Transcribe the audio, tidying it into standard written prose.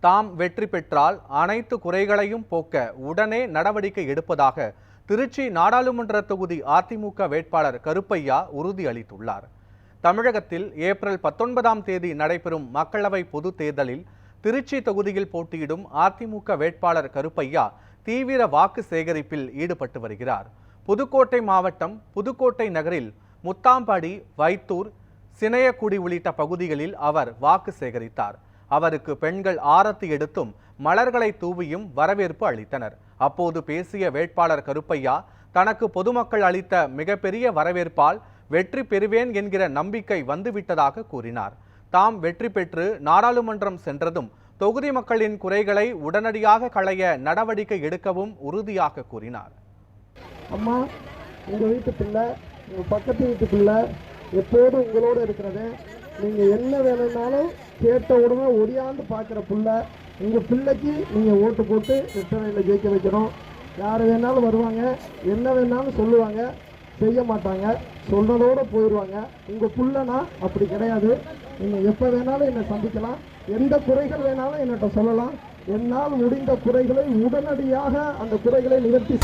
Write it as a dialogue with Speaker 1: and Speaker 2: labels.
Speaker 1: தாம் வெற்றி பெற்றால் அனைத்து குறைகளையும் போக்க உடனே நடவடிக்கை எடுப்பதாக திருச்சி நாடாளுமன்ற தொகுதி அதிமுக வேட்பாளர் கருப்பையா உறுதியளித்துள்ளார். தமிழகத்தில் ஏப்ரல் 19ஆம் தேதி நடைபெறும் மக்களவை பொதுத் தேர்தலில் திருச்சி தொகுதியில் போட்டியிடும் அதிமுக வேட்பாளர் கருப்பையா தீவிர வாக்கு சேகரிப்பில் ஈடுபட்டு வருகிறார். புதுக்கோட்டை மாவட்டம் புதுக்கோட்டை நகரில் முத்தாம்பாடி, வைத்தூர், சினையக்குடி உள்ளிட்ட பகுதிகளில் அவர் வாக்கு சேகரித்தார். அவருக்கு பெண்கள் ஆரத்தி எடுத்தும் மலர்களை தூவியும் வரவேற்பு அளித்தனர். அப்போது பேசிய வேட்பாளர் கருப்பையா தனக்கு பொதுமக்கள் அளித்த மிகப்பெரிய வரவேற்பால் வெற்றி பெறுவேன் என்கிற நம்பிக்கை வந்துவிட்டதாக கூறினார். தாம் வெற்றி பெற்று நாடாளுமன்றம் சென்றதும் தொகுதி மக்களின் குறைகளை உடனடியாக களைய நடவடிக்கை எடுக்கவும் உறுதியாக கூறினார்.
Speaker 2: அம்மா, உங்க வீட்டு பிள்ளை, உங்க பக்கத்து வீட்டு பிள்ளை எப்போதும் உங்களோடு இருக்கிறது. நீங்கள் என்ன வேணும்னாலும் கேட்ட உடனே ஒடியாந்து பார்க்குற பிள்ளை. உங்கள் பிள்ளைக்கு நீங்கள் ஓட்டு போட்டு வெற்றிலையில் ஜெயிக்க வைக்கணும். யார் வேணாலும் வருவாங்க, என்ன வேணாலும் சொல்லுவாங்க, செய்ய மாட்டாங்க, சொல்கிறதோடு போயிடுவாங்க. உங்கள் பிள்ளைனா அப்படி கிடையாது. நீங்கள் எப்போ வேணாலும் என்னை சந்திக்கலாம், எந்த குறைகள் வேணாலும் என்னட்ட சொல்லலாம். என்னால் முடிந்த குறைகளை உடனடியாக அந்த குறைகளை நிவர்த்தி